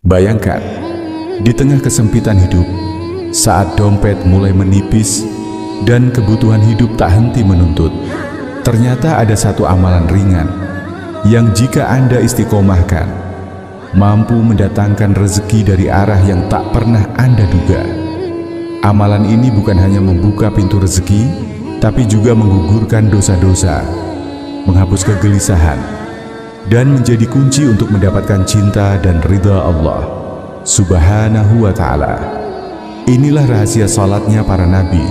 Bayangkan, di tengah kesempitan hidup, saat dompet mulai menipis dan kebutuhan hidup tak henti menuntut, ternyata ada satu amalan ringan yang jika Anda istiqomahkan, mampu mendatangkan rezeki dari arah yang tak pernah Anda duga. Amalan ini bukan hanya membuka pintu rezeki, tapi juga menggugurkan dosa-dosa, menghapus kegelisahan, dan menjadi kunci untuk mendapatkan cinta dan ridha Allah Subhanahu wa Ta'ala. Inilah rahasia salatnya para nabi,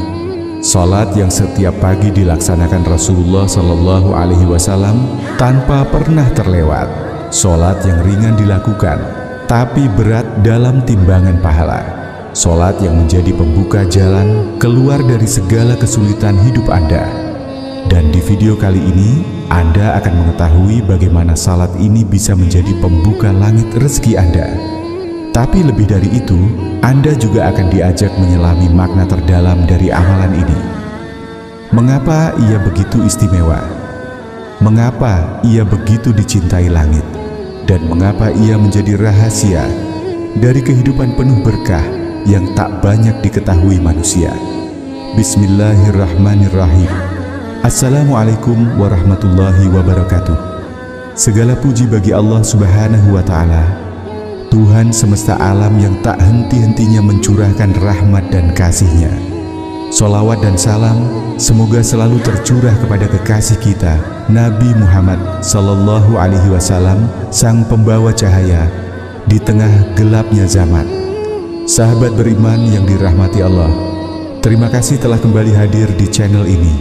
salat yang setiap pagi dilaksanakan Rasulullah Shallallahu Alaihi Wasallam tanpa pernah terlewat. Salat yang ringan dilakukan, tapi berat dalam timbangan pahala. Salat yang menjadi pembuka jalan keluar dari segala kesulitan hidup Anda. Dan di video kali ini, Anda akan mengetahui bagaimana salat ini bisa menjadi pembuka langit rezeki Anda. Tapi lebih dari itu, Anda juga akan diajak menyelami makna terdalam dari amalan ini. Mengapa ia begitu istimewa? Mengapa ia begitu dicintai langit? Dan mengapa ia menjadi rahasia dari kehidupan penuh berkah yang tak banyak diketahui manusia? Bismillahirrahmanirrahim. Assalamualaikum warahmatullahi wabarakatuh. Segala puji bagi Allah Subhanahu wa Ta'ala, Tuhan semesta alam yang tak henti-hentinya mencurahkan rahmat dan kasih-Nya. Sholawat dan salam semoga selalu tercurah kepada kekasih kita, Nabi Muhammad Sallallahu Alaihi Wasallam, sang pembawa cahaya di tengah gelapnya zaman. Sahabat beriman yang dirahmati Allah, terima kasih telah kembali hadir di channel ini,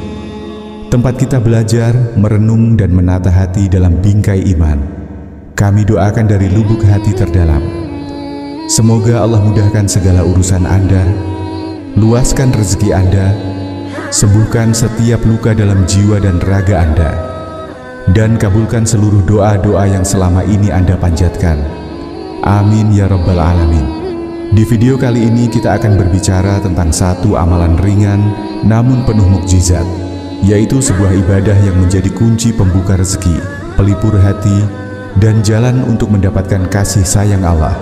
tempat kita belajar, merenung dan menata hati dalam bingkai iman. Kami doakan dari lubuk hati terdalam, semoga Allah mudahkan segala urusan Anda, luaskan rezeki Anda, sembuhkan setiap luka dalam jiwa dan raga Anda, dan kabulkan seluruh doa-doa yang selama ini Anda panjatkan. Amin ya Rabbal Alamin. Di video kali ini kita akan berbicara tentang satu amalan ringan namun penuh mukjizat, yaitu sebuah ibadah yang menjadi kunci pembuka rezeki, pelipur hati, dan jalan untuk mendapatkan kasih sayang Allah.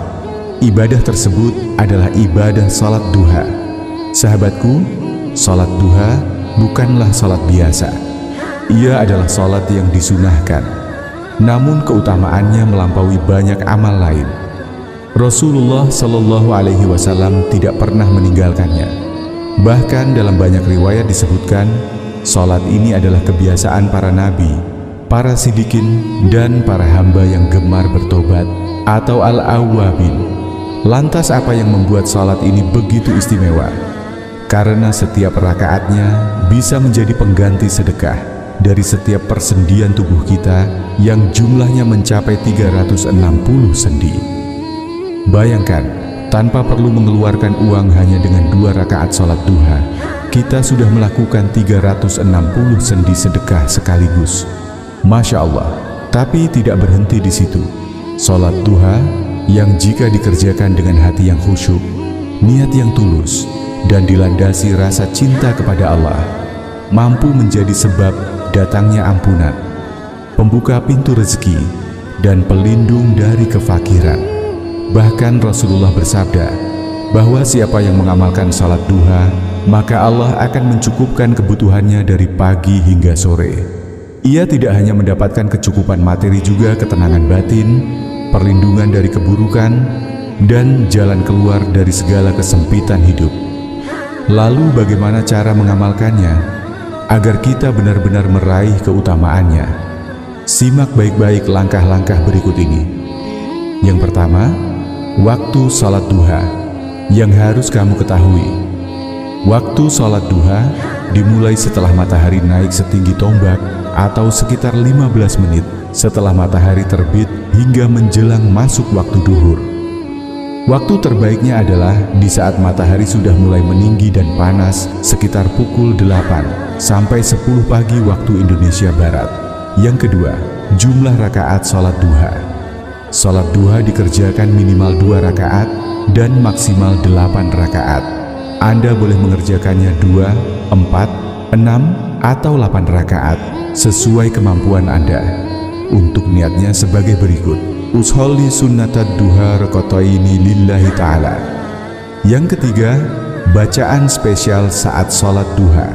Ibadah tersebut adalah ibadah salat duha. Sahabatku, salat duha bukanlah salat biasa. Ia adalah salat yang disunahkan, namun keutamaannya melampaui banyak amal lain. Rasulullah Shallallahu Alaihi Wasallam tidak pernah meninggalkannya. Bahkan dalam banyak riwayat disebutkan, salat ini adalah kebiasaan para nabi, para sidikin, dan para hamba yang gemar bertobat atau al-awwabin. Lantas apa yang membuat salat ini begitu istimewa? Karena setiap rakaatnya bisa menjadi pengganti sedekah dari setiap persendian tubuh kita yang jumlahnya mencapai 360 sendi. Bayangkan, tanpa perlu mengeluarkan uang hanya dengan 2 rakaat salat duha, kita sudah melakukan 360 sendi sedekah sekaligus. Masya Allah. Tapi tidak berhenti di situ. Salat duha yang jika dikerjakan dengan hati yang khusyuk, niat yang tulus, dan dilandasi rasa cinta kepada Allah, mampu menjadi sebab datangnya ampunan, pembuka pintu rezeki, dan pelindung dari kefakiran. Bahkan Rasulullah bersabda bahwa siapa yang mengamalkan salat duha, maka Allah akan mencukupkan kebutuhannya dari pagi hingga sore. Ia tidak hanya mendapatkan kecukupan materi, juga ketenangan batin, perlindungan dari keburukan, dan jalan keluar dari segala kesempitan hidup. Lalu bagaimana cara mengamalkannya agar kita benar-benar meraih keutamaannya? Simak baik-baik langkah-langkah berikut ini. Yang pertama, waktu salat duha yang harus kamu ketahui. Waktu salat duha dimulai setelah matahari naik setinggi tombak atau sekitar 15 menit setelah matahari terbit hingga menjelang masuk waktu duhur. Waktu terbaiknya adalah di saat matahari sudah mulai meninggi dan panas, sekitar pukul 8 sampai 10 pagi waktu Indonesia Barat. Yang kedua, jumlah rakaat salat duha. Salat duha dikerjakan minimal 2 rakaat dan maksimal 8 rakaat. Anda boleh mengerjakannya 2, 4, 6, atau 8 rakaat sesuai kemampuan Anda. Untuk niatnya sebagai berikut. Usholli sunnatad duha rakataini lillahi ta'ala. Yang ketiga, bacaan spesial saat sholat duha.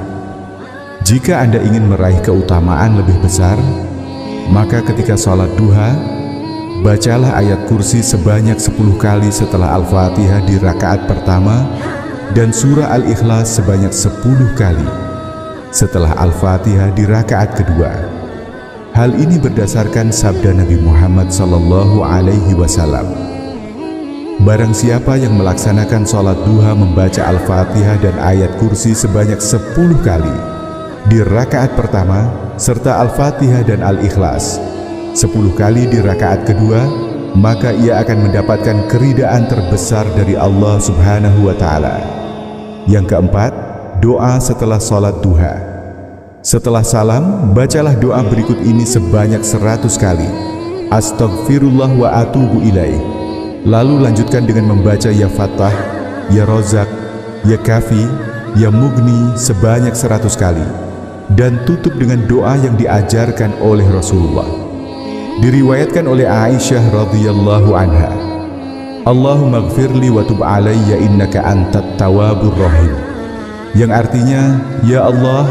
Jika Anda ingin meraih keutamaan lebih besar, maka ketika sholat duha, bacalah ayat kursi sebanyak 10 kali setelah Al-Fatihah di rakaat pertama dan surah Al-Ikhlas sebanyak 10 kali setelah Al-Fatihah di rakaat kedua. Hal ini berdasarkan sabda Nabi Muhammad SAW. Barang siapa yang melaksanakan sholat duha membaca Al-Fatihah dan ayat kursi sebanyak 10 kali di rakaat pertama serta Al-Fatihah dan Al-Ikhlas 10 kali di rakaat kedua, maka ia akan mendapatkan keridaan terbesar dari Allah Subhanahu wa Ta'ala. Yang keempat, doa setelah sholat duha. Setelah salam, bacalah doa berikut ini sebanyak 100 kali. Astaghfirullah wa atubu ilaih. Lalu lanjutkan dengan membaca Ya Fattah, Ya Razak, Ya Kafi, Ya Mughni sebanyak 100 kali. Dan tutup dengan doa yang diajarkan oleh Rasulullah. Diriwayatkan oleh Aisyah radhiyallahu anha, Allahumma gfirli wa tub alayya innaka antat tawwabur rahim. Yang artinya, Ya Allah,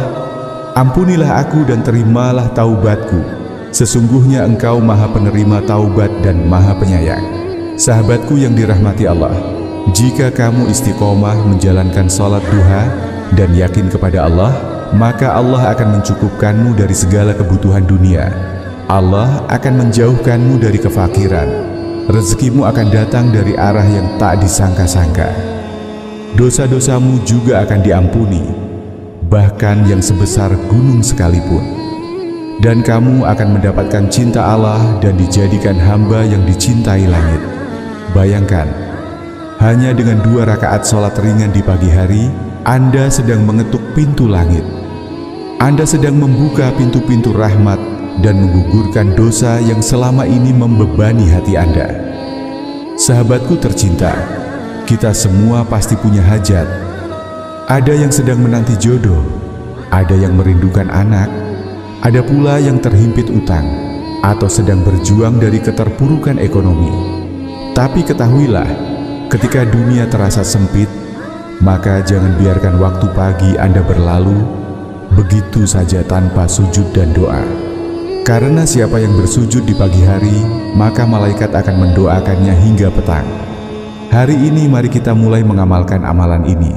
ampunilah aku dan terimalah taubatku. Sesungguhnya Engkau Maha Penerima taubat dan Maha Penyayang. Sahabatku yang dirahmati Allah, jika kamu istiqomah menjalankan sholat duha dan yakin kepada Allah, maka Allah akan mencukupkanmu dari segala kebutuhan dunia. Allah akan menjauhkanmu dari kefakiran. Rezekimu akan datang dari arah yang tak disangka-sangka. Dosa-dosamu juga akan diampuni, bahkan yang sebesar gunung sekalipun. Dan kamu akan mendapatkan cinta Allah dan dijadikan hamba yang dicintai langit. Bayangkan, hanya dengan 2 rakaat sholat ringan di pagi hari, Anda sedang mengetuk pintu langit. Anda sedang membuka pintu-pintu rahmat dan menggugurkan dosa yang selama ini membebani hati Anda. Sahabatku tercinta, kita semua pasti punya hajat. Ada yang sedang menanti jodoh, ada yang merindukan anak, ada pula yang terhimpit utang atau sedang berjuang dari keterpurukan ekonomi. Tapi ketahuilah, ketika dunia terasa sempit, maka jangan biarkan waktu pagi Anda berlalu begitu saja tanpa sujud dan doa. Karena siapa yang bersujud di pagi hari, maka malaikat akan mendoakannya hingga petang. Hari ini mari kita mulai mengamalkan amalan ini.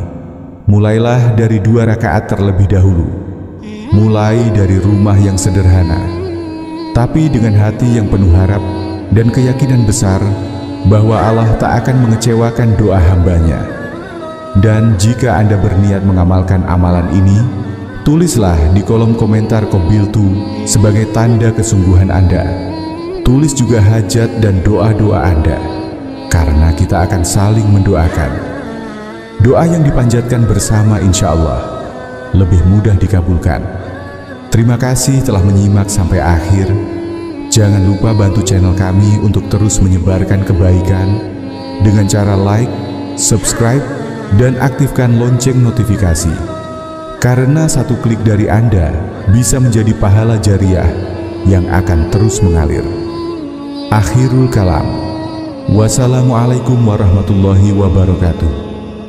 Mulailah dari 2 rakaat terlebih dahulu. Mulai dari rumah yang sederhana, tapi dengan hati yang penuh harap dan keyakinan besar bahwa Allah tak akan mengecewakan doa hambanya. Dan jika Anda berniat mengamalkan amalan ini, tulislah di kolom komentar Qabiltu sebagai tanda kesungguhan Anda. Tulis juga hajat dan doa-doa Anda, karena kita akan saling mendoakan. Doa yang dipanjatkan bersama insya Allah lebih mudah dikabulkan. Terima kasih telah menyimak sampai akhir. Jangan lupa bantu channel kami untuk terus menyebarkan kebaikan dengan cara like, subscribe, dan aktifkan lonceng notifikasi. Karena satu klik dari Anda bisa menjadi pahala jariah yang akan terus mengalir. Akhirul kalam. Wassalamualaikum warahmatullahi wabarakatuh.